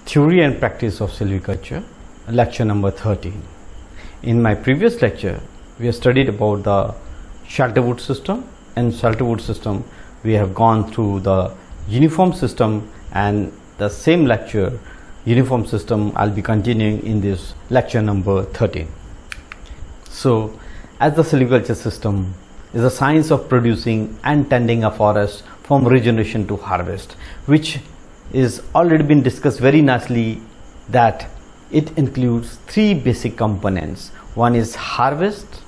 Theory and Practice of Silviculture, lecture number 13. In my previous lecture, we have studied about the Shelterwood system. In Shelterwood system, we have gone through the uniform system, and the same lecture, uniform system, I'll be continuing in this lecture number 13. So, as the silviculture system is a science of producing and tending a forest from regeneration to harvest, which is already been discussed very nicely, that it includes three basic components. One is harvest,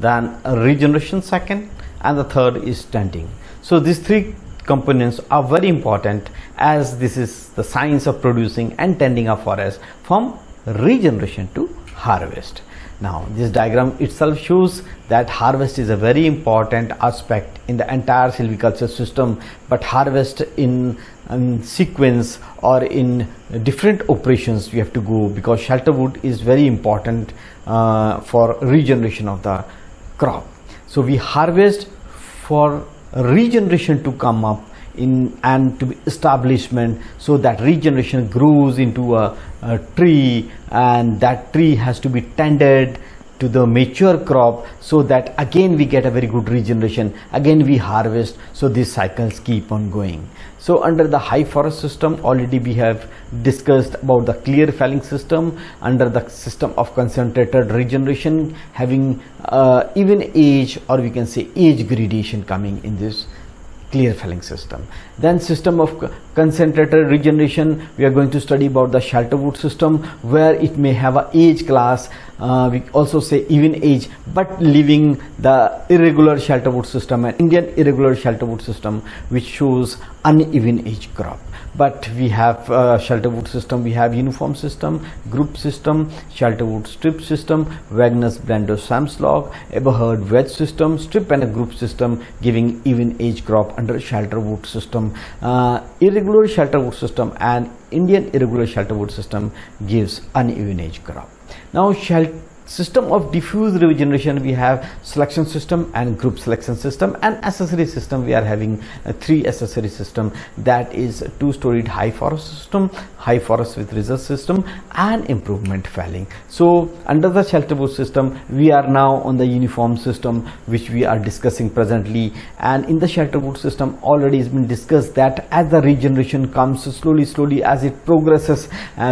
then regeneration second, and the third is tending. So these three components are very important, as this is the science of producing and tending a forest from regeneration to harvest. Now this diagram itself shows that harvest is a very important aspect in the entire silviculture system, but harvest in sequence or in different operations we have to go, because shelterwood is very important for regeneration of the crop. So we harvest for regeneration to come up in and to be establishment, so that regeneration grows into a tree, and that tree has to be tended to the mature crop, so that again we get a very good regeneration, again we harvest. So these cycles keep on going. So under the high forest system, already we have discussed about the clear felling system. Under the system of concentrated regeneration, having even age, or we can say age gradation coming in this clear felling system. Then system of concentrated regeneration, we are going to study about the shelterwood system, where it may have a age class, we also say even age, but leaving the irregular shelterwood system and Indian irregular shelterwood system, which shows uneven age crop. But we have shelterwood system, we have uniform system, group system, shelterwood strip system, Wagner's Blender Samslog, Eberhard wedge system, strip and a group system, giving even age crop under shelterwood system. Irregular shelterwood system and Indian irregular shelterwood system gives uneven age crop. Now system of diffuse regeneration, we have selection system and group selection system, and accessory system we are having three accessory system, that is two-storied high forest system, high forest with reserve system, and improvement felling. So under the shelterwood system, we are now on the uniform system, which we are discussing presently. And in the shelterwood system, already has been discussed that as the regeneration comes slowly as it progresses,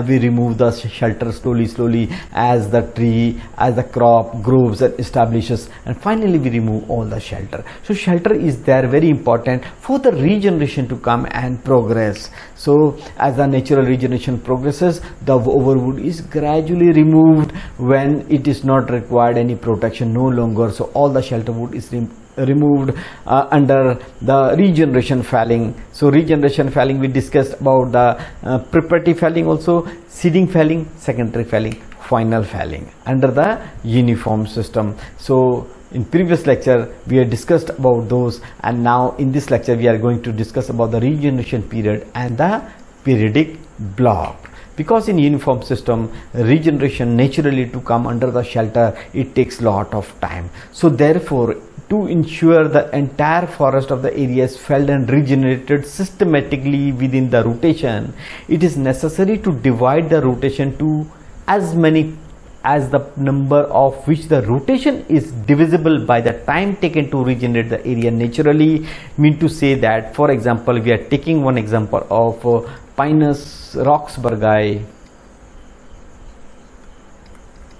we remove the shelter slowly as the tree, as the crop grows and establishes, and finally we remove all the shelter. So shelter is there very important for the regeneration to come and progress. So as the natural regeneration progresses, the overwood is gradually removed when it is not required any protection no longer. So all the shelter wood is removed under the regeneration felling. So regeneration felling, we discussed about the preparatory felling, also seeding felling, secondary felling, final felling under the uniform system. So in previous lecture we had discussed about those, and now in this lecture we are going to discuss about the regeneration period and the periodic block. Because in uniform system, regeneration naturally to come under the shelter, it takes lot of time. So therefore, to ensure the entire forest of the area is felled and regenerated systematically within the rotation, it is necessary to divide the rotation to as many as the number of which the rotation is divisible by the time taken to regenerate the area naturally. Mean to say that, for example, we are taking one example of Pinus roxburghii,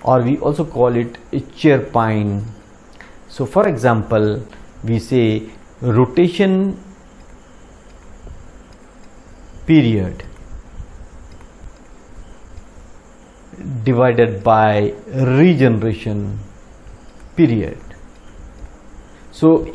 or we also call it a chair pine. So for example, we say rotation period divided by regeneration period. So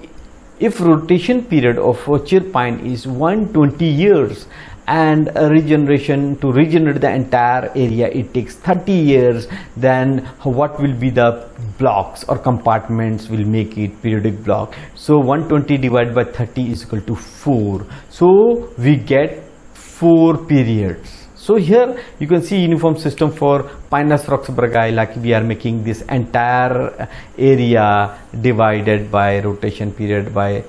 if rotation period of a chair pine is 120 years, and regeneration to regenerate the entire area it takes 30 years, then what will be the blocks or compartments will make it periodic block? So 120 divided by 30 is equal to 4. So we get 4 periods. So here you can see uniform system for Pinus roxburghii, like we are making this entire area divided by rotation period by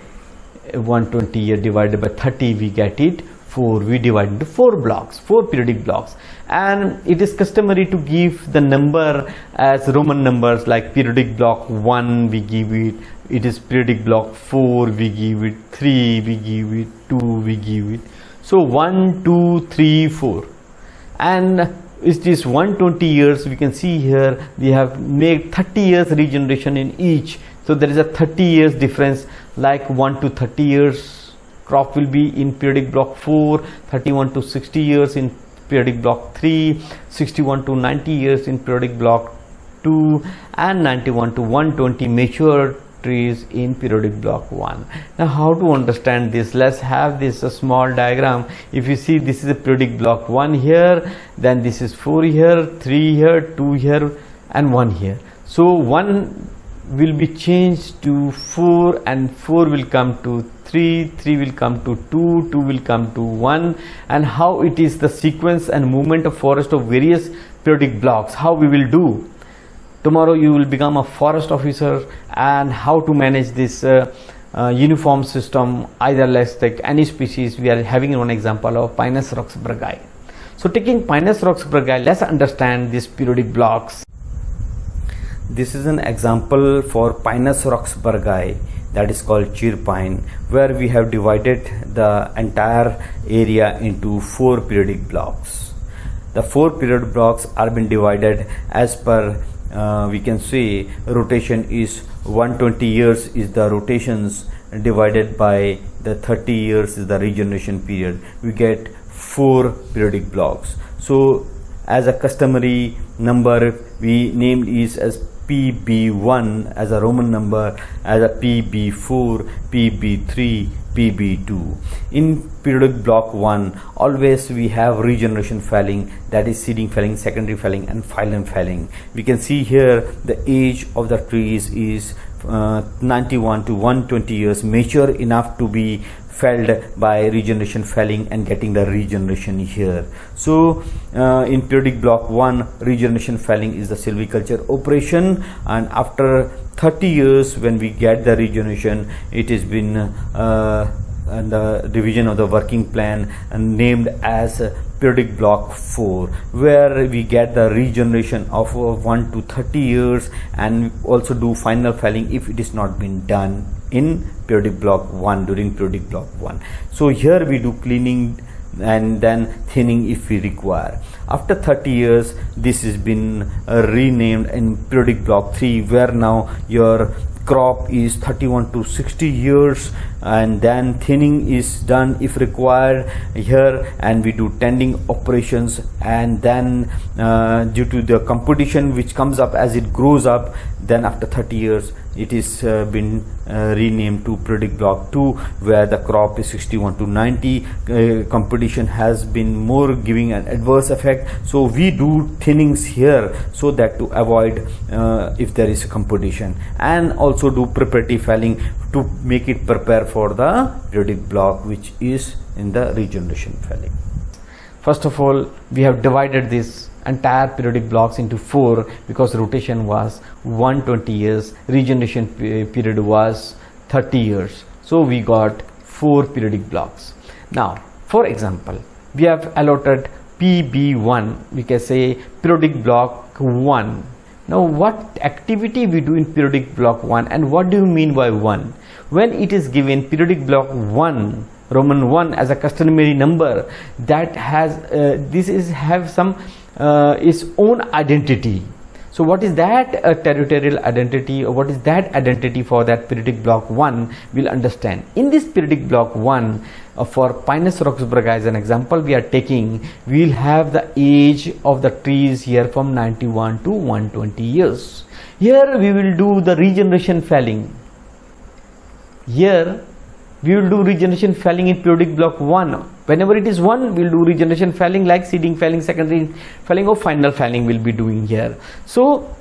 120 divided by 30, we get it 4. We divide into 4 blocks, 4 periodic blocks, and it is customary to give the number as Roman numbers, like periodic block 1 we give it is periodic block 4, we give it 3, we give it 2, we give it. So 1, 2, 3, 4, and it is 120 years. We can see here we have made 30 years regeneration in each. So there is a 30 years difference, like 1 to 30 years crop will be in periodic block 4, 31 to 60 years in periodic block 3, 61 to 90 years in periodic block 2, and 91 to 120 mature trees in periodic block 1. Now how to understand this? Let's have this a small diagram. If you see, this is a periodic block 1 here, then this is 4 here, 3 here, 2 here, and 1 here. So 1 will be changed to 4, and 4 will come to 3, 3 will come to 2, 2 will come to 1. And how it is the sequence and movement of forest of various periodic blocks, how we will do. Tomorrow you will become a forest officer, and how to manage this uniform system. Either let's take any species. We are having one example of Pinus roxburghii. So taking Pinus roxburghii, let's understand these periodic blocks. This is an example for Pinus roxburghii, that is called cheer pine, where we have divided the entire area into 4 periodic blocks. The 4 periodic blocks are been divided as per we can say rotation is 120 years is the rotations, divided by the 30 years is the regeneration period. We get 4 periodic blocks. So as a customary number, we named is as PB1 as a Roman number, as a PB4, PB3, PB2. In periodic block 1, always we have regeneration felling, that is seeding felling, secondary felling, and phylum felling. We can see here the age of the trees is 91 to 120 years, mature enough to be felled by regeneration felling and getting the regeneration here. So in periodic block 1, regeneration felling is the silviculture operation, and after 30 years when we get the regeneration, it has been and the division of the working plan and named as periodic block 4, where we get the regeneration of 1 to 30 years, and also do final felling if it is not been done in periodic block 1 during periodic block 1. So here we do cleaning and then thinning if we require. After 30 years, this has been renamed in periodic block 3, where now your crop is 31 to 60 years, and then thinning is done if required here, and we do tending operations. And then due to the competition which comes up as it grows up, then after 30 years it is been renamed to periodic block 2, where the crop is 61 to 90. Competition has been more giving an adverse effect, so we do thinnings here so that to avoid if there is competition, and also do preparatory felling to make it prepare for the periodic block which is in the regeneration felling. First of all, we have divided this entire periodic blocks into 4 because rotation was 120 years, regeneration period was 30 years. So we got 4 periodic blocks. Now, for example, we have allotted PB1, we can say periodic block 1. Now, what activity we do in periodic block 1, and what do you mean by 1? When it is given periodic block 1, Roman 1 as a customary number, that has have some its own identity. So what is that territorial identity, or what is that identity for that periodic block 1? We'll understand. In this periodic block 1, for Pinus roxburghii as an example we are taking, we'll have the age of the trees here from 91 to 120 years. Here we will do the regeneration felling. Here we will do regeneration felling in periodic block 1. Whenever it is 1, we will do regeneration felling like seeding felling, secondary felling, or final felling will be doing here. So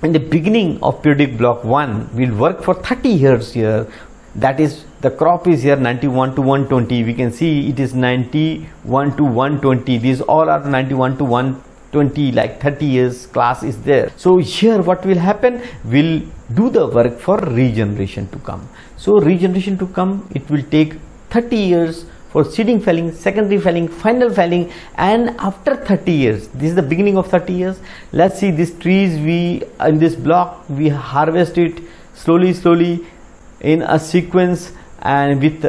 in the beginning of periodic block 1, we will work for 30 years here. That is, the crop is here 91 to 120. We can see it is 91 to 120. These all are 91 to 120, like 30 years class is there. So here what will happen? We'll do the work for regeneration to come. So regeneration to come, it will take 30 years for seeding felling, secondary felling, final felling, and after 30 years, this is the beginning of 30 years. Let's see these trees, we in this block we harvest it slowly in a sequence, and with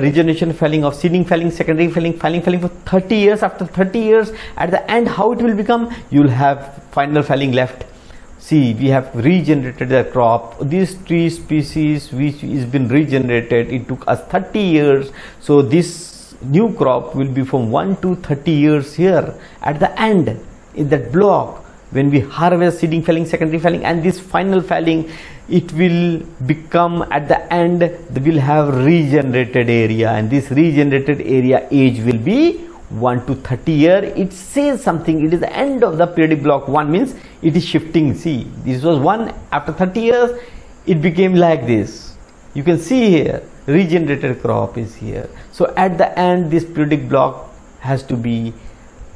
regeneration felling of seeding felling, secondary felling, final felling for 30 years. After 30 years, at the end, how it will become? You will have final felling left. See, we have regenerated the crop. This tree species which is been regenerated, it took us 30 years. So this new crop will be from 1 to 30 years here. At the end, in that block, when we harvest seeding felling, secondary felling, and this final felling, it will become at the end, we will have regenerated area, and this regenerated area age will be 1 to 30 year. It says something. It is the end of the periodic block 1, means it is shifting. See, this was 1, after 30 years it became like this. You can see here regenerated crop is here. So at the end, this periodic block has to be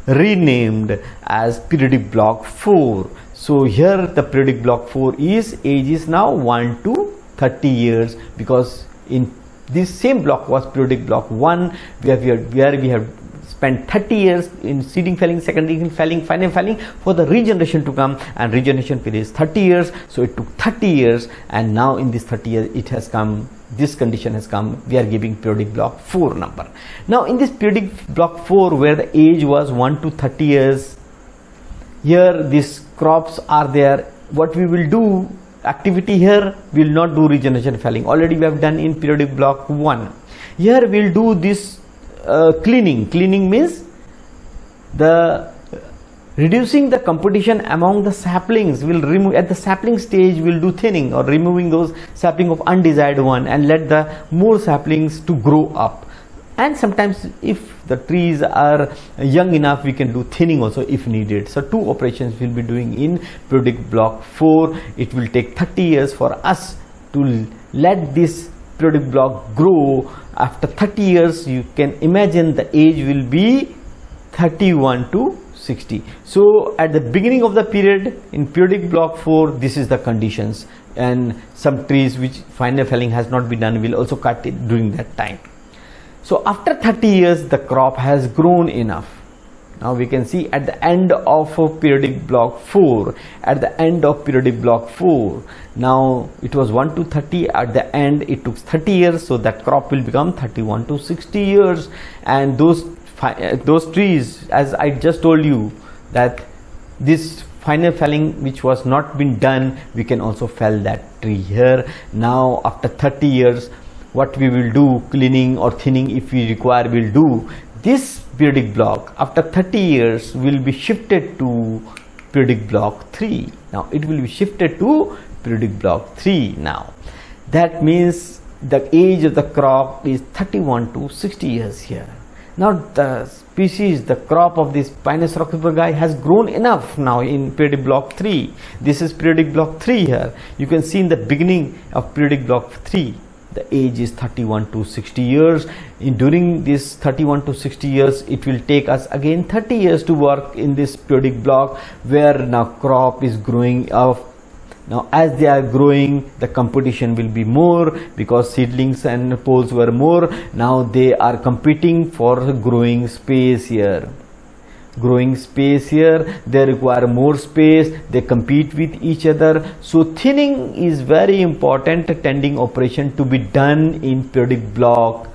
renamed as periodic block 4. So here the periodic block 4 is age is now 1 to 30 years, because in this same block was periodic block 1 where we have spent 30 years in seeding felling, secondary felling, final felling for the regeneration to come, and regeneration period is 30 years. So it took 30 years, and now in this 30 years it has come, this condition has come, we are giving periodic block 4 number. Now in this periodic block 4 where the age was 1 to 30 years, here these crops are there. What we will do, activity here, we will not do regeneration felling, already we have done in periodic block 1. Here we will do this cleaning means the reducing the competition among the saplings. Will remove at the sapling stage, will do thinning or removing those sapling of undesired one and let the more saplings to grow up. And sometimes if the trees are young enough, we can do thinning also if needed. So 2 operations we'll be doing in periodic block 4. It will take 30 years for us to let this periodic block grow. After 30 years, you can imagine the age will be 31 to 60. So at the beginning of the period in periodic block 4, this is the conditions, and some trees which final felling has not been done will also cut it during that time. So after 30 years, the crop has grown enough. Now we can see at the end of periodic block 4, at the end of periodic block 4, now it was 1 to 30, at the end it took 30 years, so that crop will become 31 to 60 years. And those trees, as I just told you, that this final felling which was not been done, we can also fell that tree here. Now after 30 years, what we will do, cleaning or thinning if we require, will do. This periodic block after 30 years will be shifted to periodic block 3. Now it will be shifted to periodic block 3 now. That means the age of the crop is 31 to 60 years here. Now the species, the crop of this Pinus roxburghii has grown enough now in periodic block 3. This is periodic block 3 here. You can see in the beginning of periodic block 3, the age is 31 to 60 years. During this 31 to 60 years, it will take us again 30 years to work in this periodic block, where now crop is growing up. Now as they are growing, the competition will be more, because seedlings and poles were more. Now they are competing for growing space here. They require more space, they compete with each other. So thinning is very important tending operation to be done in periodic block,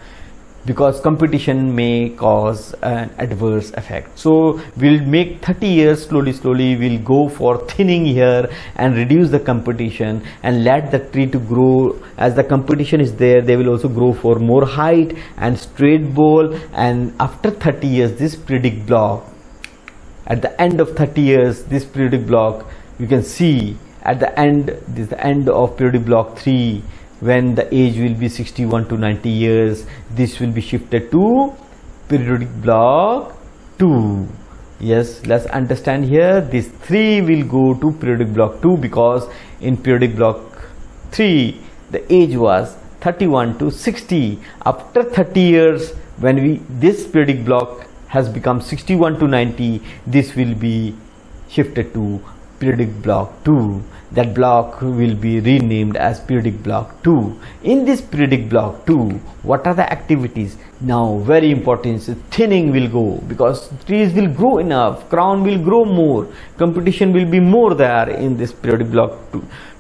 because competition may cause an adverse effect. So we'll make 30 years, slowly we'll go for thinning here and reduce the competition and let the tree to grow. As the competition is there, they will also grow for more height and straight bole. And after 30 years, this periodic block, at the end of 30 years, this periodic block, you can see at the end, this is the end of periodic block 3, when the age will be 61 to 90 years, this will be shifted to periodic block 2. Yes, let's understand here, this 3 will go to periodic block 2, because in periodic block 3, the age was 31 to 60. After 30 years, when this periodic block has become 61 to 90, this will be shifted to periodic block 2. That block will be renamed as periodic block 2. In this periodic block 2, what are the activities? Now very important, thinning will go, because trees will grow enough, crown will grow more, competition will be more there in this periodic block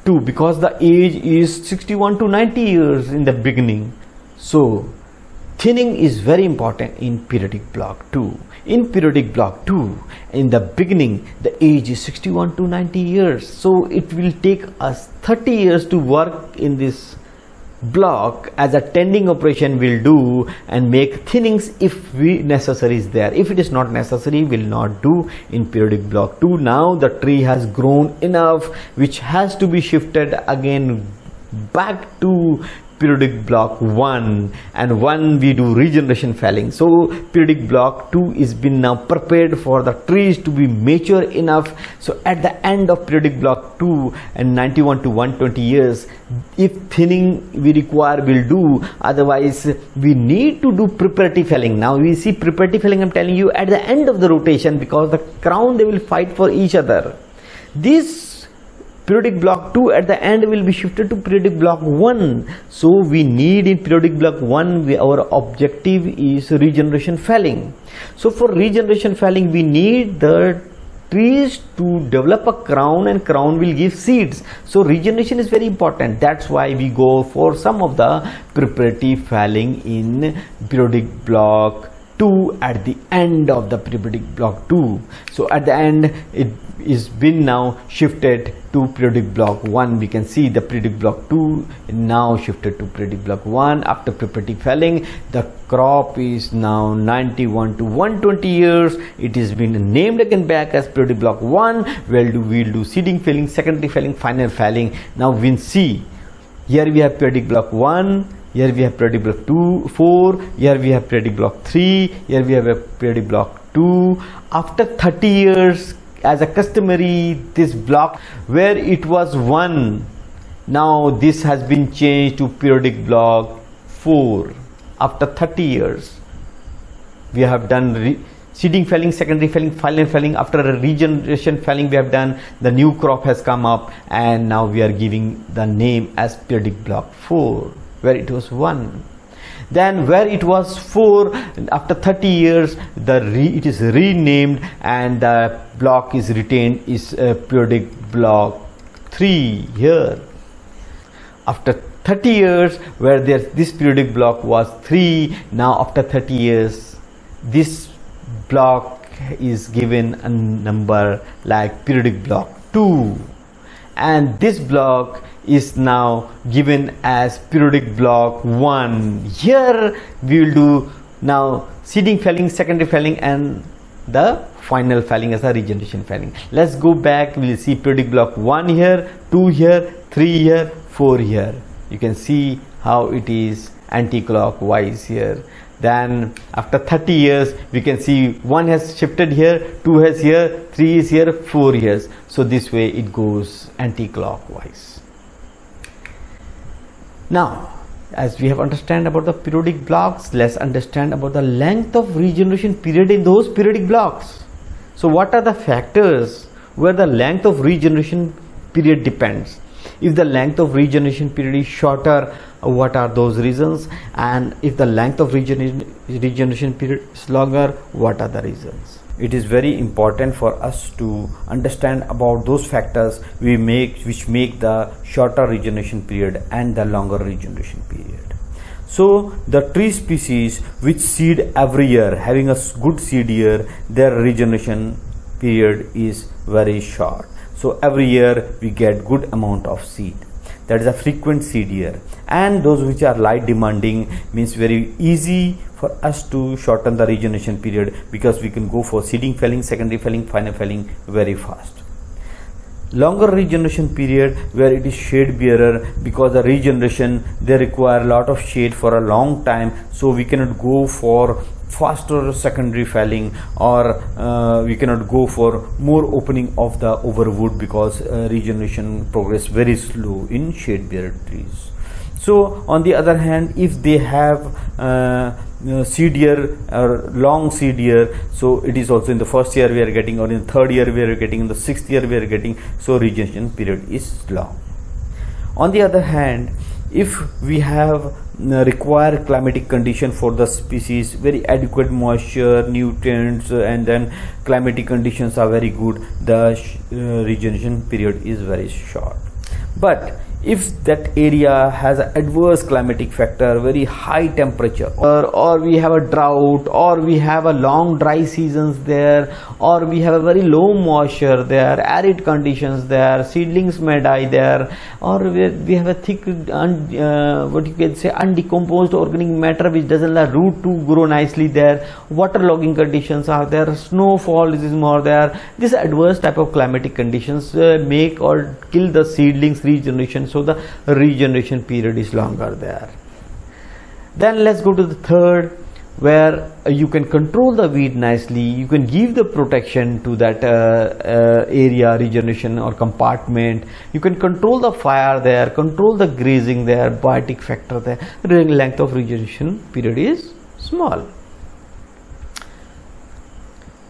2 because the age is 61 to 90 years in the beginning. So thinning is very important in periodic block 2. In periodic block 2, in the beginning, the age is 61 to 90 years. So it will take us 30 years to work in this block as a tending operation will do, and make thinnings if necessary is there. If it is not necessary, will not do in periodic block 2. Now the tree has grown enough, which has to be shifted again back to periodic block 1, and 1 we do regeneration felling. So periodic block 2 is been now prepared for the trees to be mature enough. So at the end of periodic block 2 and 91 to 120 years, if thinning we require will do, otherwise we need to do preparative felling. Now we see preparative felling, I'm telling you, at the end of the rotation, because the crown they will fight for each other. This periodic block 2 at the end will be shifted to periodic block 1. So we need in periodic block 1, our objective is regeneration felling. So for regeneration felling, we need the trees to develop a crown, and crown will give seeds. So regeneration is very important. That's why we go for some of the preparative felling in periodic block 2 at the end of the periodic block 2. So at the end it is been now shifted to periodic block 1. We can see the periodic block 2 now shifted to periodic block 1. After preparative felling, the crop is now 91 to 120 years. It has been named again back as periodic block 1. We'll do seeding felling, secondary felling, final felling. Now we'll see, here we have periodic block 1, here we have periodic block 4, here we have periodic block 3, here we have a periodic block 2. After 30 years, as a customary, this block where it was 1, now this has been changed to periodic block 4. After 30 years, we have done seeding felling, secondary felling, final felling. After a regeneration felling we have done, the new crop has come up, and now we are giving the name as periodic block 4, where it was 1. Then where it was 4, after 30 years it is renamed, and the block is retained is periodic block 3 here. After 30 years, where this periodic block was 3, now after 30 years this block is given a number like periodic block 2, and this block is now given as periodic block 1. Here we will do now seeding felling, secondary felling, and the final felling as a regeneration felling. Let's go back. We will see periodic block 1 here, 2 here, 3 here, 4 here. You can see how it is anti-clockwise here. Then after 30 years we can see 1 has shifted here, 2 has here, 3 is here, 4 years. So this way it goes anti-clockwise. Now, as we have understand about the periodic blocks, let's understand about the length of regeneration period in those periodic blocks. So what are the factors where the length of regeneration period depends? If the length of regeneration period is shorter, what are those reasons? And if the length of regeneration period is longer, what are the reasons? It is very important for us to understand about those factors which make the shorter regeneration period and the longer regeneration period. So the tree species which seed every year, having a good seed year, their regeneration period is very short. So every year we get good amount of seed. That is a frequent seed year. And those which are light demanding means very easy for us to shorten the regeneration period, because we can go for seeding felling, secondary felling, final felling very fast. Longer regeneration period where it is shade bearer, because the regeneration they require a lot of shade for a long time, so we cannot go for faster secondary felling, or we cannot go for more opening of the overwood, because regeneration progress very slow in shade bearer trees. So on the other hand, if they have seed year or long seed year, so it is also in the first year we are getting, or in the third year we are getting, in the sixth year we are getting, so regeneration period is long. On the other hand, if we have required climatic condition for the species, very adequate moisture, nutrients, and then climatic conditions are very good, the regeneration period is very short. But if that area has an adverse climatic factor, very high temperature, or we have a drought, or we have a long dry seasons there, or we have a very low moisture there, arid conditions there, seedlings may die there, or we have a thick what you can say undecomposed organic matter which doesn't allow root to grow nicely there, waterlogging conditions are there, snowfall is more there. This adverse type of climatic conditions make or kill the seedlings regeneration, so the regeneration period is longer there. Then let's go to the third, where you can control the weed nicely, you can give the protection to that area, regeneration or compartment, you can control the fire there, control the grazing there, biotic factor there, the length of regeneration period is small.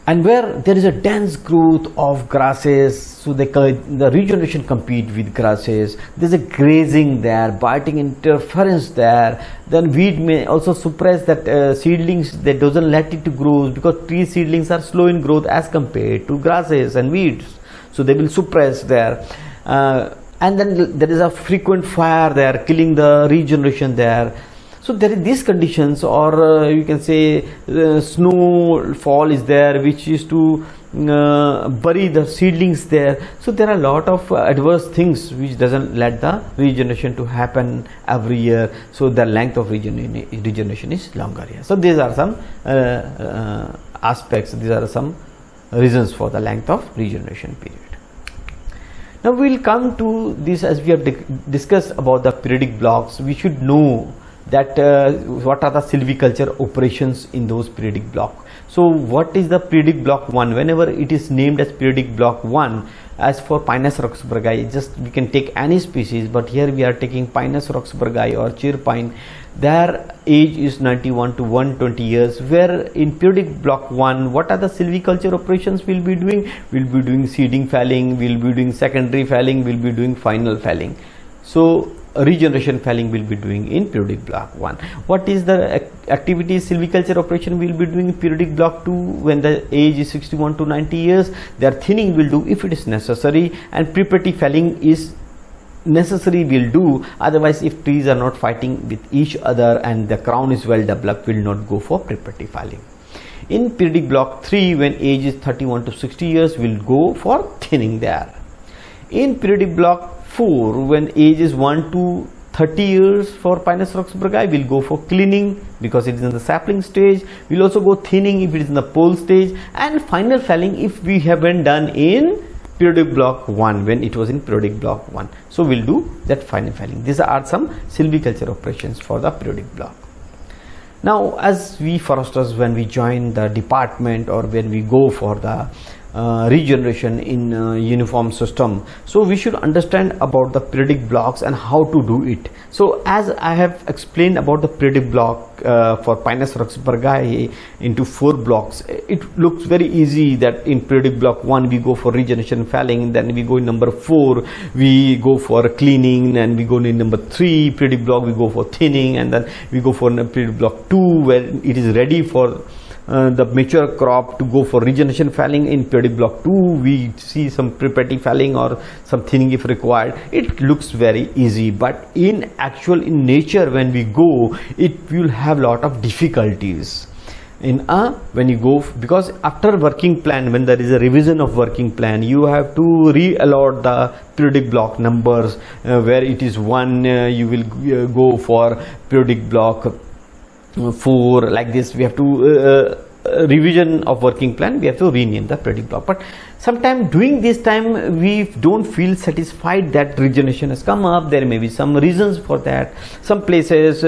And where there is a dense growth of grasses, so the regeneration compete with grasses, there's a grazing there, biotic interference there, then weed may also suppress that seedlings, that doesn't let it to grow, because tree seedlings are slow in growth as compared to grasses and weeds, so they will suppress there. And then there is a frequent fire there, killing the regeneration there. So there is these conditions, or you can say snowfall is there, which is to bury the seedlings there. So there are a lot of adverse things which doesn't let the regeneration to happen every year. So the length of regeneration is longer here. So these are some aspects, these are some reasons for the length of regeneration period. Now we will come to this, as we have discussed about the periodic blocks. We should know that what are the silviculture operations in those periodic block. So what is the periodic block 1? Whenever it is named as periodic block 1, as for Pinus roxburghii, just we can take any species, but here we are taking Pinus roxburghii or cheer pine. Their age is 91 to 120 years, where in periodic block 1, what are the silviculture operations we'll be doing? We'll be doing seeding felling, we'll be doing secondary felling, we'll be doing final felling. So regeneration felling will be doing in periodic block 1. What is the activity silviculture operation will be doing in periodic block 2? When the age is 61 to 90 years, their thinning will do if it is necessary, and preparatory felling is necessary will do. Otherwise, if trees are not fighting with each other and the crown is well developed, will not go for preparatory felling. In periodic block 3, when age is 31 to 60 years, will go for thinning there. In periodic block 4, when age is 1 to 30 years for Pinus roxburghii, will go for cleaning because it is in the sapling stage. We'll also go thinning if it is in the pole stage, and final felling if we haven't done in periodic block 1, when it was in periodic block 1. So we'll do that final felling. These are some silviculture operations for the periodic block. Now, as we foresters, when we join the department or when we go for the regeneration in uniform system, so we should understand about the periodic blocks and how to do it. So as I have explained about the periodic block for Pinus roxburghii into 4 blocks, it looks very easy that in periodic block 1 we go for regeneration felling, then we go in number 4 we go for cleaning, and we go in number 3 periodic block we go for thinning, and then we go for periodic block 2 where it is ready for the mature crop to go for regeneration felling. In periodic block 2 we see some preparatory felling or some thinning if required. It looks very easy, but in actual in nature when we go, it will have lot of difficulties in when you go, because after working plan, when there is a revision of working plan, you have to re-allot the periodic block numbers, where it is 1 you will go for periodic block 4, like this. We have to revision of working plan, we have to rename the periodic block. But sometime during this time we don't feel satisfied that regeneration has come up. There may be some reasons for that. Some places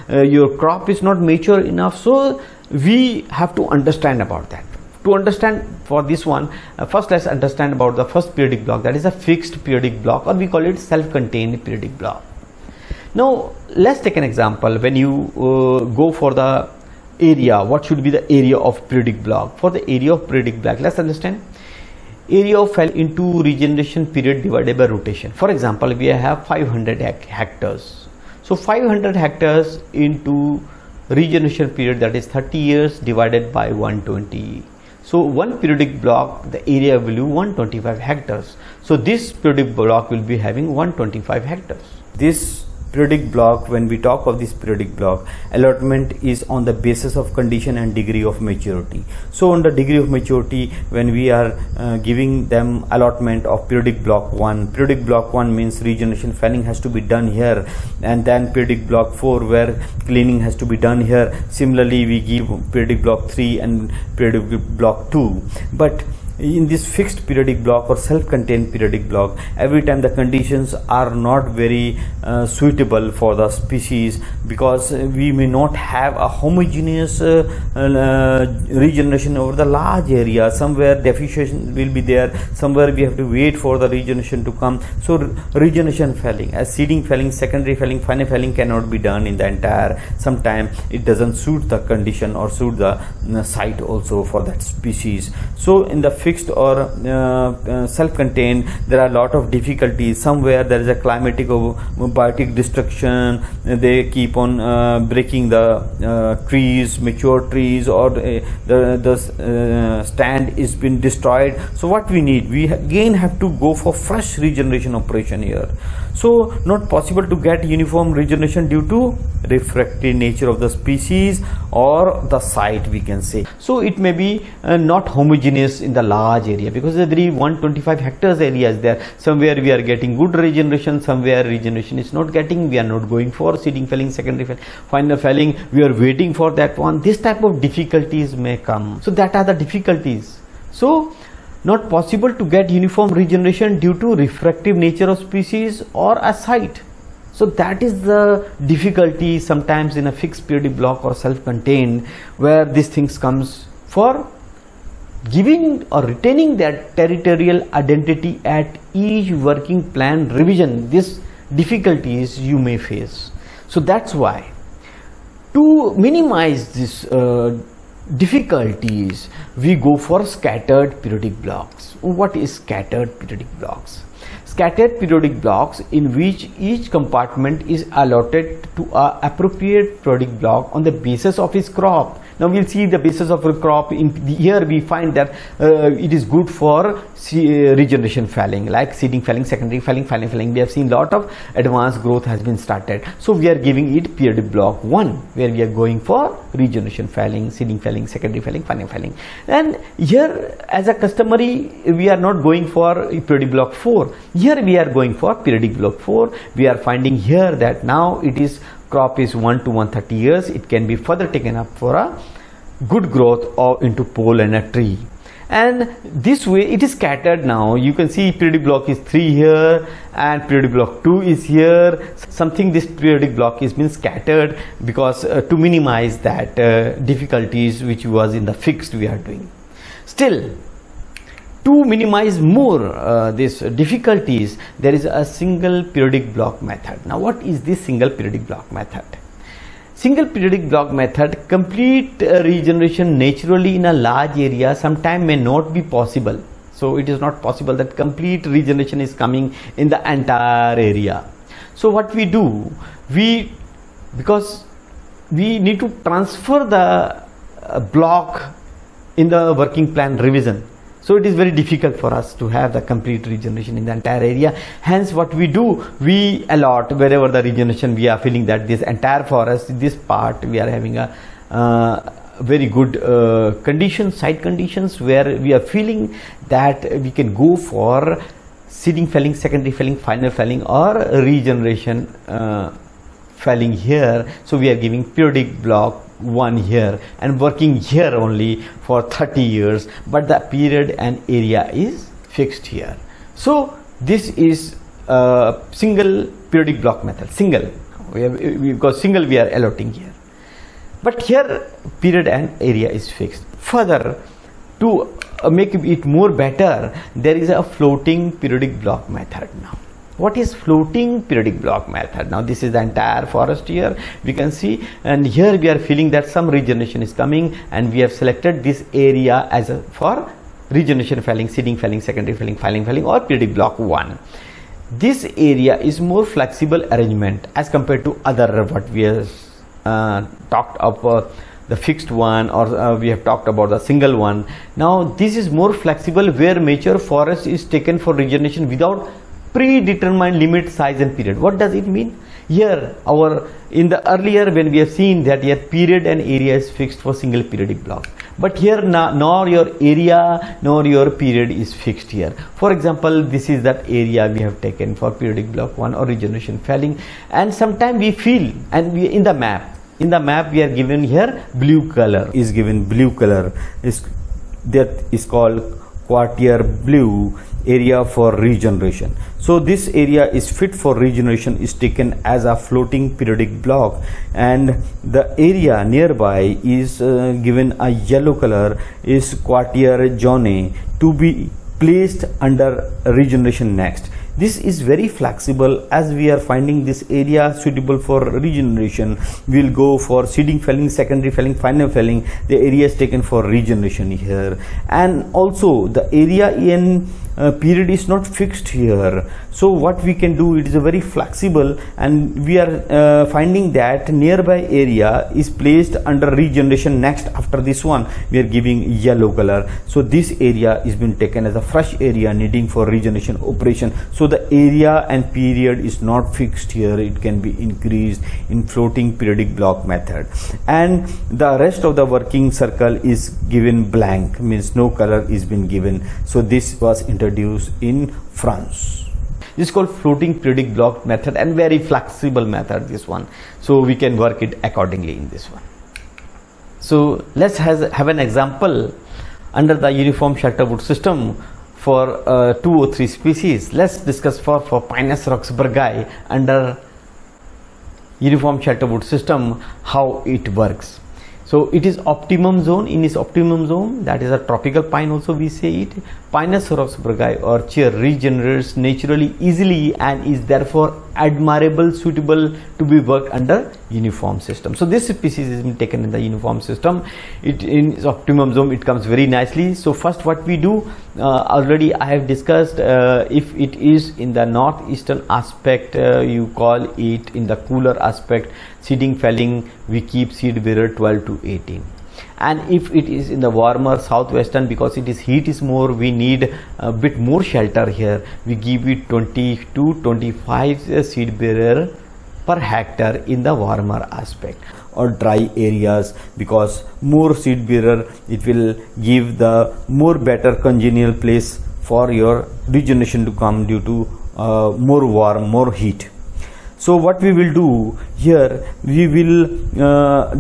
your crop is not mature enough, so we have to understand about that. To understand for this one, first let's understand about the first periodic block, that is a fixed periodic block, or we call it self-contained periodic block. Now let's take an example. When you go for the area, what should be the area of periodic block? For the area of periodic block, let's understand area of fell into regeneration period divided by rotation. For example, we have 500 hectares. So 500 hectares into regeneration period, that is 30 years, divided by 120. So one periodic block, the area value 125 hectares. So this periodic block will be having 125 hectares. This periodic block, when we talk of this periodic block, allotment is on the basis of condition and degree of maturity. So on the degree of maturity, when we are giving them allotment of periodic block 1, periodic block 1 means regeneration felling has to be done here, and then periodic block 4 where cleaning has to be done here. Similarly, we give periodic block 3 and periodic block 2. But in this fixed periodic block or self-contained periodic block, every time the conditions are not very suitable for the species, because we may not have a homogeneous regeneration over the large area. Somewhere deficiency will be there, somewhere we have to wait for the regeneration to come. So regeneration felling, as seeding felling, secondary felling, final felling cannot be done in the entire. Sometimes it doesn't suit the condition or suit the site also for that species. So in the fixed or self-contained, there are a lot of difficulties. Somewhere there is a climatic or biotic destruction, they keep on breaking the trees, mature trees, or the stand is been destroyed. So what we need, we again have to go for fresh regeneration operation here. So not possible to get uniform regeneration due to refractory nature of the species or the site, we can say. So it may be not homogeneous in the large area, because the 125 hectares area is there. Somewhere we are getting good regeneration, somewhere regeneration is not getting, we are not going for seeding felling, secondary felling, final felling, we are waiting for that one. This type of difficulties may come. So that are the difficulties. So not possible to get uniform regeneration due to refractive nature of species or a site. So that is the difficulty sometimes in a fixed periodic block or self-contained, where these things comes for giving or retaining that territorial identity at each working plan revision. These difficulties you may face. So that's why, to minimize this difficulties, we go for scattered periodic blocks. What is scattered periodic blocks? Scattered periodic blocks in which each compartment is allotted to an appropriate periodic block on the basis of its crop. Now we'll see the basis of a crop. In here we find that it is good for regeneration felling, like seeding felling, secondary felling, final felling. We have seen lot of advanced growth has been started. So we are giving it periodic block 1, where we are going for regeneration felling, seeding felling, secondary felling, final felling. And here, as a customary, we are not going for periodic block 4. Here we are going for periodic block 4. We are finding here that now it is crop is 1 to 130 years. It can be further taken up for a good growth or into pole and a tree. And this way it is scattered. Now you can see periodic block is 3 here and periodic block 2 is here. Something this periodic block is been scattered because to minimize that difficulties which was in the fixed we are doing. Still, to minimize more these difficulties, there is a single periodic block method. Now what is this single periodic block method? Single periodic block method, complete regeneration naturally in a large area sometime may not be possible. So it is not possible that complete regeneration is coming in the entire area. So what we do, because we need to transfer the block in the working plan revision. So it is very difficult for us to have the complete regeneration in the entire area. Hence what we do, we allot wherever the regeneration we are feeling that this entire forest, this part we are having a very good conditions, site conditions, where we are feeling that we can go for seeding felling, secondary felling, final felling, or regeneration felling here. So we are giving periodic block 1 here and working here only for 30 years, but the period and area is fixed here. So this is a single periodic block method. Single, because single we are allotting here, but here period and area is fixed. Further, to make it more better, there is a floating periodic block method. Now What is floating periodic block method? Now this is the entire forest here, we can see, and here we are feeling that some regeneration is coming, and we have selected this area as for regeneration felling, seeding felling, secondary felling, filing felling, or periodic block 1. This area is more flexible arrangement as compared to other what we have talked about, the fixed one, or we have talked about the single one. Now this is more flexible, where mature forest is taken for regeneration without predetermined limit, size and period. What does it mean? Here in the earlier when we have seen that here period and area is fixed for single periodic block, but here nor your area nor your period is fixed here. For example, this is that area we have taken for periodic block 1 or regeneration felling, and sometime we feel, and we in the map we are given here blue color is given, blue color is called quartier blue area for regeneration. So this area is fit for regeneration is taken as a floating periodic block, and the area nearby is given a yellow color is quartier jaune to be placed under regeneration next. This is very flexible. As we are finding this area suitable for regeneration, we will go for seeding felling, secondary felling, final felling. The area is taken for regeneration here, and also the area in period is not fixed here. So what we can do, it is a very flexible, and we are finding that nearby area is placed under regeneration next. After this one we are giving yellow color, so this area is been taken as a fresh area needing for regeneration operation. So the area and period is not fixed here, it can be increased in floating periodic block method, and the rest of the working circle is given blank, means no color is been given. So this was introduced in France. This is called floating periodic block method, and very flexible method this one, so we can work it accordingly in this one. So let's have an example under the uniform shelterwood system for 2 or 3 species. Let's discuss for Pinus roxburghii under uniform shelterwood system how it works. So it is optimum zone. In its optimum zone, that is a tropical pine also we say it, Pinus roxburghii or chair regenerates naturally easily and is therefore admirable, suitable to be worked under uniform system. So this species is been taken in the uniform system. It in its optimum zone, it comes very nicely. So first what we do, already I have discussed, if it is in the northeastern aspect, you call it in the cooler aspect, seeding felling, we keep seed bearer 12 to 18. And if it is in the warmer southwestern, because it is heat is more, we need a bit more shelter here, we give it 20 to 25 seed bearer per hectare in the warmer aspect or dry areas, because more seed bearer, it will give the more better congenial place for your regeneration to come due to more warm, more heat. So what we will do here, we will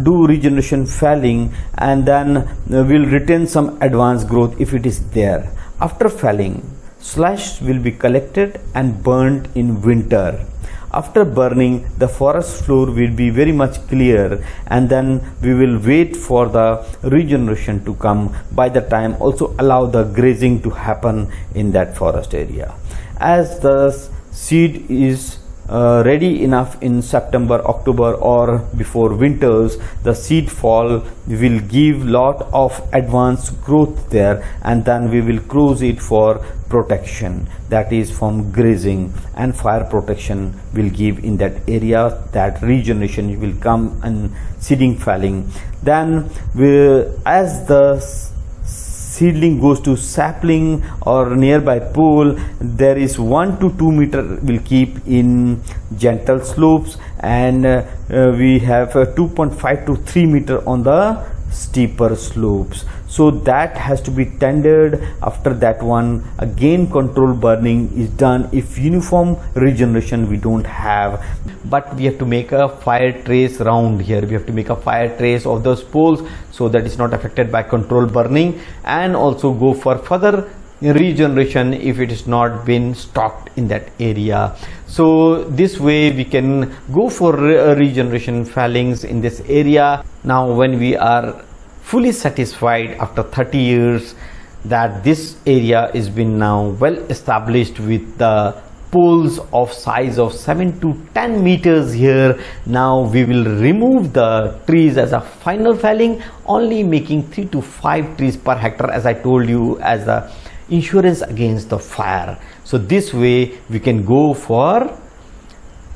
do regeneration felling, and then we'll retain some advanced growth if it is there. After felling, slash will be collected and burned in winter. After burning, the forest floor will be very much clear, and then we will wait for the regeneration to come. By the time, also allow the grazing to happen in that forest area. As the seed is ready enough in September, October or before winters, the seed fall will give lot of advanced growth there, and then we will close it for protection, that is from grazing, and fire protection will give in that area. That regeneration will come and seeding felling. Then as the seedling goes to sapling or nearby pole, there is 1 to 2 meter will keep in gentle slopes, and we have 2.5 to 3 meter on the steeper slopes. So that has to be tended. After that one, again control burning is done if uniform regeneration we don't have, but we have to make a fire trace round here. We have to make a fire trace of those poles so that it's not affected by control burning, and also go for further regeneration if it is not been stocked in that area. So this way we can go for regeneration fellings in this area. Now when we are fully satisfied after 30 years that this area is been now well established with the poles of size of 7 to 10 meters here. Now we will remove the trees as a final felling, only making 3 to 5 trees per hectare, as I told you, as the insurance against the fire. So this way we can go for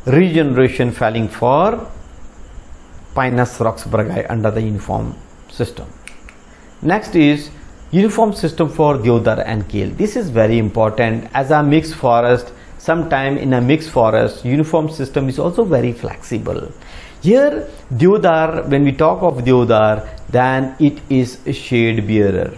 regeneration felling for Pinus roxburghii under the uniform system. Next is uniform system for deodara and kale. This is very important as a mixed forest. Sometime in a mixed forest, uniform system is also very flexible. Here deodar, when we talk of deodar, then it is a shade bearer.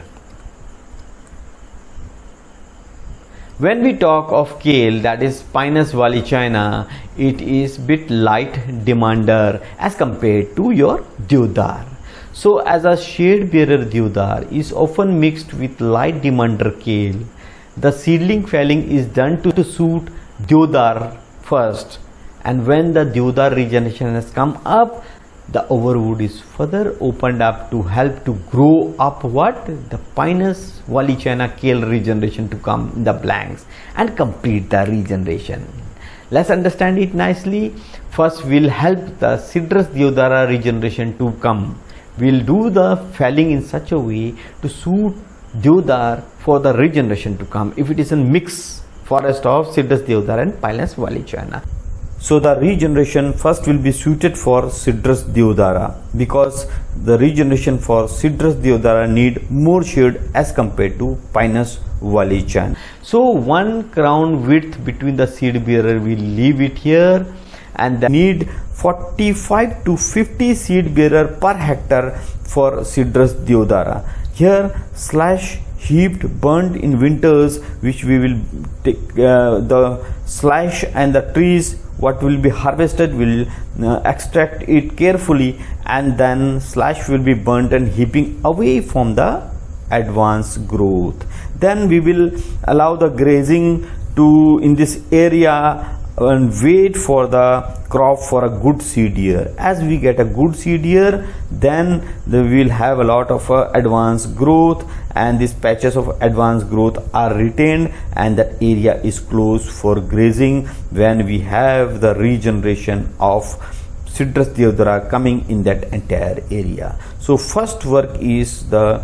When we talk of kale, that is Pinus wallichiana, it is bit light demander as compared to your deodar. So as a shade bearer deodar is often mixed with light demander kale, the seedling felling is done to suit deodar first, and when the deodar regeneration has come up, the overwood is further opened up to help to grow up what? The Pinus wallichiana kale regeneration to come in the blanks and complete the regeneration. Let's understand it nicely. First we'll help the Cedrus deodara regeneration to come. We'll do the felling in such a way to suit deodar for the regeneration to come if it is a mixed forest of Cedrus deodara and Pinus wallichiana. So the regeneration first will be suited for Cedrus deodara, because the regeneration for Cedrus deodara need more shade as compared to Pinus wallichiana. So 1 crown width between the seed bearer, we leave it here, and the need 45 to 50 seed bearer per hectare for Cedrus deodara. Here slash heaped burnt in winters, which we will take the slash and the trees what will be harvested, will extract it carefully, and then slash will be burnt and heaping away from the advanced growth. Then we will allow the grazing to in this area and wait for the crop for a good seed year. As we get a good seed year, then we will have a lot of advanced growth, and these patches of advanced growth are retained, and that area is closed for grazing when we have the regeneration of Cedrus deodara coming in that entire area. So first work is the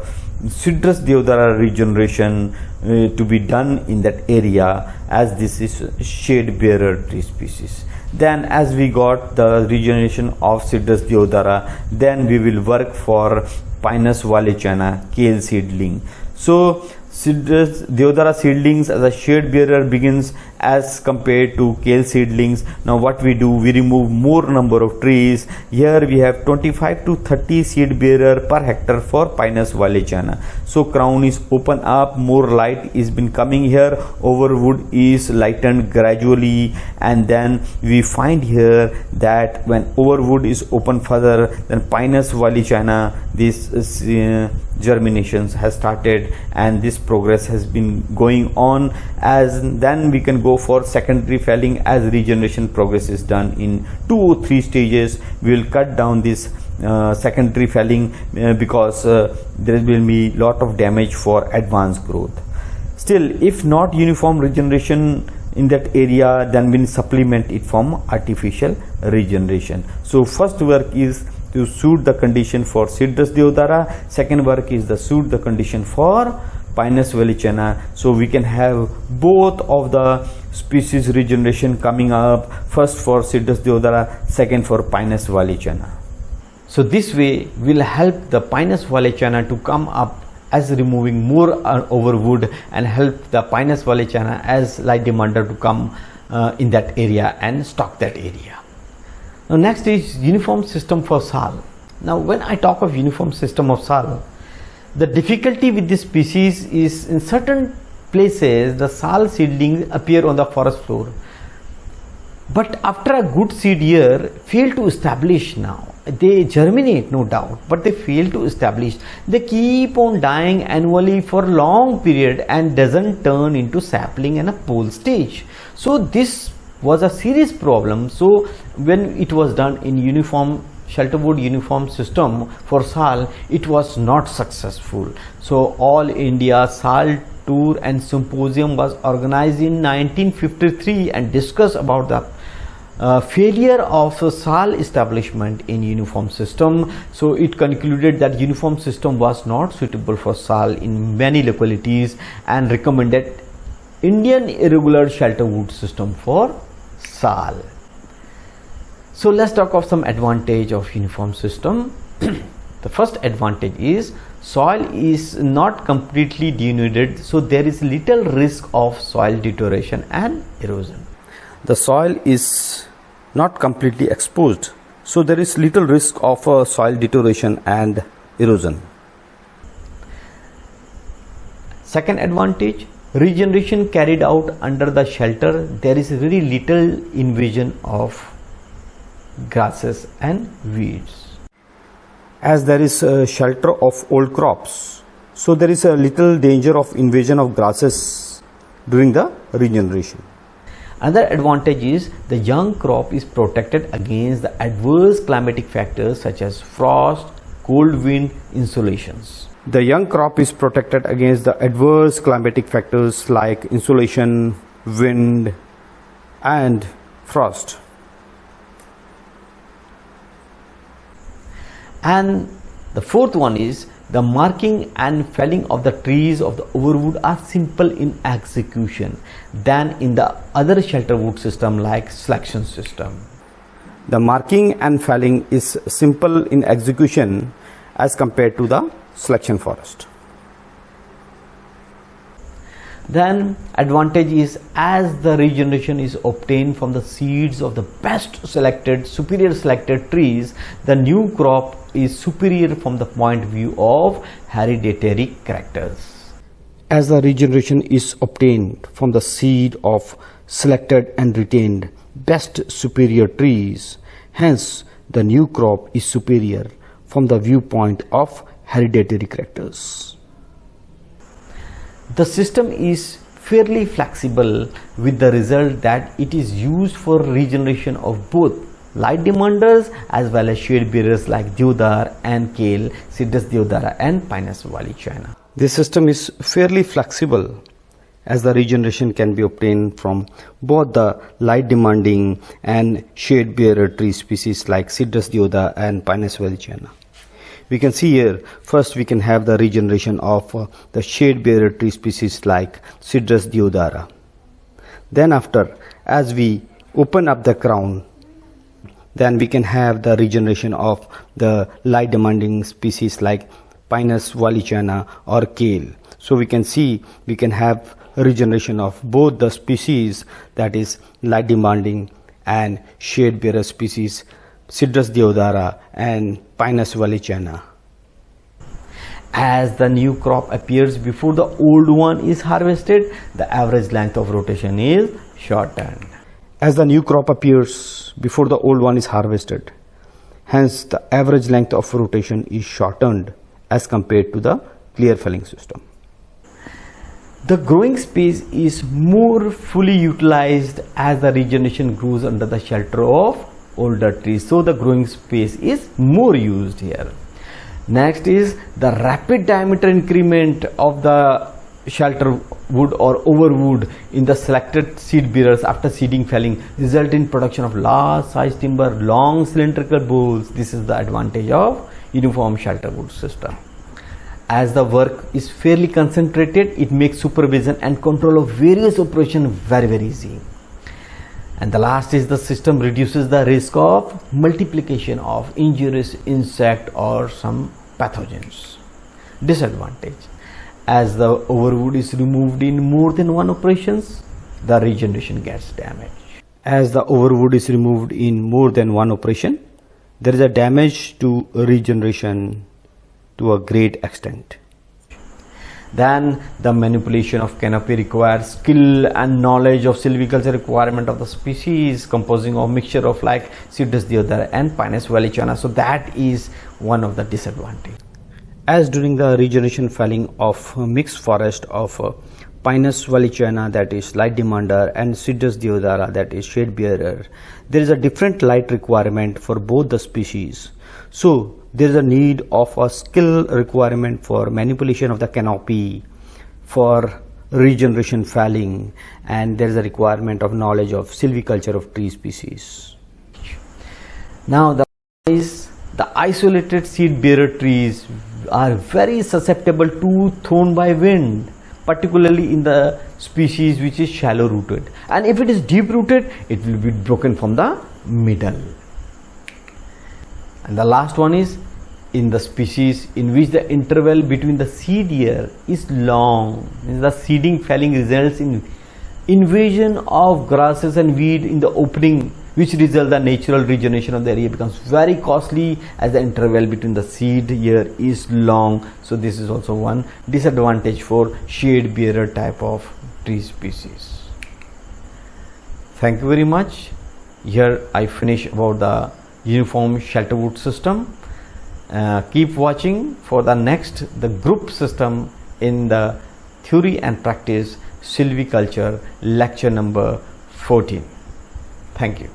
Cedrus deodara regeneration to be done in that area, as this is shade bearer tree species. Then as we got the regeneration of Cedrus deodara, then we will work for Pinus wallichiana kale seedling. So Cedrus deodara seedlings as a shade bearer begins as compared to kale seedlings. Now what we do, we remove more number of trees. Here we have 25 to 30 seed bearer per hectare for Pinus wallichiana. So crown is open up, more light is been coming here, overwood is lightened gradually, and then we find here that when overwood is open further, then Pinus wallichiana, this germinations has started, and this progress has been going on. As then we can go for secondary felling as regeneration progress is done in 2 or 3 stages. We will cut down this secondary felling because there will be lot of damage for advanced growth. Still, if not uniform regeneration in that area, then we supplement it from artificial regeneration. So first work is to suit the condition for Cedrus deodara. Second work is the suit the condition for Pinus wallichiana. So we can have both of the species regeneration coming up, first for Cedrus deodara, second for Pinus wallichiana. So this way will help the Pinus wallichiana to come up as removing more overwood, and help the Pinus wallichiana as light demander to come in that area and stock that area. Now next is uniform system for sal. Now when I talk of uniform system of sal, the difficulty with this species is in certain places the sal seedlings appear on the forest floor, but after a good seed year fail to establish. Now they germinate no doubt, but they fail to establish. They keep on dying annually for long period and doesn't turn into sapling and a pole stage. So this was a serious problem. So when it was done in Uniform Shelterwood uniform system for sal, it was not successful. So all India sal tour and symposium was organized in 1953 and discussed about the failure of SAL establishment in uniform system. So it concluded that uniform system was not suitable for SAL in many localities and recommended Indian irregular shelter wood system for SAL. So let's talk of some advantage of uniform system. The first advantage is soil is not completely denuded, so there is little risk of soil deterioration and erosion. The soil is not completely exposed, so there is little risk of soil deterioration and erosion. Second advantage, regeneration carried out under the shelter. There is very little invasion of grasses and weeds. As there is a shelter of old crops, so there is a little danger of invasion of grasses during the regeneration. Another advantage is the young crop is protected against the adverse climatic factors such as frost, cold wind, insolations. The young crop is protected against the adverse climatic factors like insolation, wind and frost. And the fourth one is the marking and felling of the trees of the overwood are simple in execution than in the other shelter wood system like selection system. The marking and felling is simple in execution as compared to the selection forest. Then advantage is as the regeneration is obtained from the seeds of the best selected, superior selected trees, the new crop is superior from the point of view of hereditary characters. As the regeneration is obtained from the seed of selected and retained best superior trees, hence the new crop is superior from the viewpoint of hereditary characters. The system is fairly flexible with the result that it is used for regeneration of both light demanders as well as shade bearers like deodara and kale, Cedrus deodara and Pinus wallichiana. This system is fairly flexible as the regeneration can be obtained from both the light demanding and shade bearer tree species like Cedrus deodara and Pinus wallichiana. We can see here, first we can have the regeneration of the shade bearer tree species like Cedrus deodara. Then after, as we open up the crown, then we can have the regeneration of the light demanding species like Pinus wallichiana or kale. So we can see we can have regeneration of both the species, that is light demanding and shade bearer species Cedrus deodara and Pinus wallichiana. As the new crop appears before the old one is harvested, the average length of rotation is shortened. As the new crop appears before the old one is harvested, hence the average length of rotation is shortened as compared to the clear felling system. The growing space is more fully utilized as the regeneration grows under the shelter of older trees, so the growing space is more used here. Next is the rapid diameter increment of the shelter wood or overwood in the selected seed bearers after seeding felling result in production of large size timber, long cylindrical boles. This is the advantage of uniform shelter wood system. As the work is fairly concentrated, it makes supervision and control of various operations very easy. And the last is the system reduces the risk of multiplication of injurious insect or some pathogens. Disadvantage: as the overwood is removed in more than one operations, the regeneration gets damaged. As the overwood is removed in more than one operation, there is a damage to regeneration to a great extent. Then the manipulation of canopy requires skill and knowledge of silviculture requirement of the species composing of mixture of like Cedrus deodara and Pinus wallichiana. So that is one of the disadvantage. As during the regeneration felling of mixed forest of Pinus wallichiana, that is light demander, and Cedrus deodara, that is shade bearer, there is a different light requirement for both the species. So there is a need of a skill requirement for manipulation of the canopy, for regeneration felling, and there is a requirement of knowledge of silviculture of tree species. Now the isolated seed bearer trees are very susceptible to thrown by wind, particularly in the species which is shallow rooted, and if it is deep rooted, it will be broken from the middle. And the last one is in the species in which the interval between the seed year is long. The seeding felling results in invasion of grasses and weed in the opening, which result the natural regeneration of the area becomes very costly as the interval between the seed year is long. So this is also one disadvantage for shade bearer type of tree species. Thank you very much. Here I finish about the uniform shelterwood system. Keep watching for the next, the group system in the theory and practice silviculture lecture number 14. Thank you.